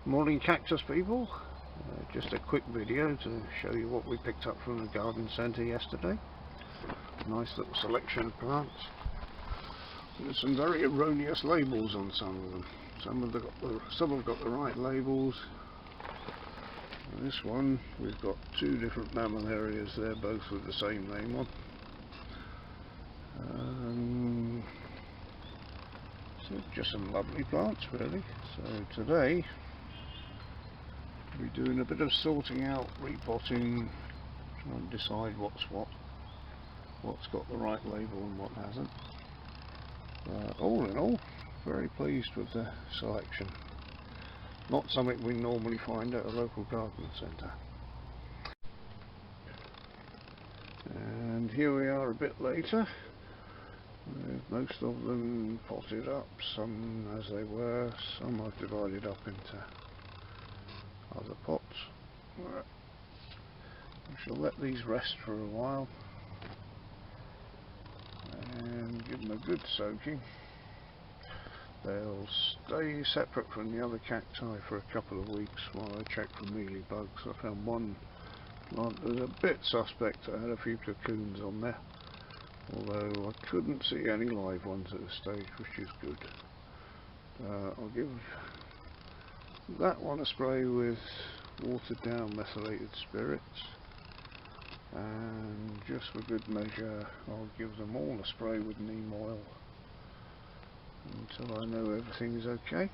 Morning Cactus people, just a quick video to show you what we picked up from the garden centre yesterday. Nice little selection of plants. There's some very erroneous labels on some of them. Some have got the right labels. And this one we've got two different mammillarias there, both with the same name on. So just some lovely plants really. So today we're doing a bit of sorting out, repotting, trying to decide what's got the right label and what hasn't. All in all, very pleased with the selection. Not something we normally find at a local garden centre. And here we are a bit later, with most of them potted up, some as they were, some I've divided up into other pots. I shall let these rest for a while and give them a good soaking. They'll stay separate from the other cacti for a couple of weeks while I check for mealybugs. I found one plant that was a bit suspect. I had a few cocoons on there, although I couldn't see any live ones at this stage, which is good. I'll give that one a spray with watered down methylated spirits, and just for good measure I'll give them all a spray with neem oil until I know everything is okay.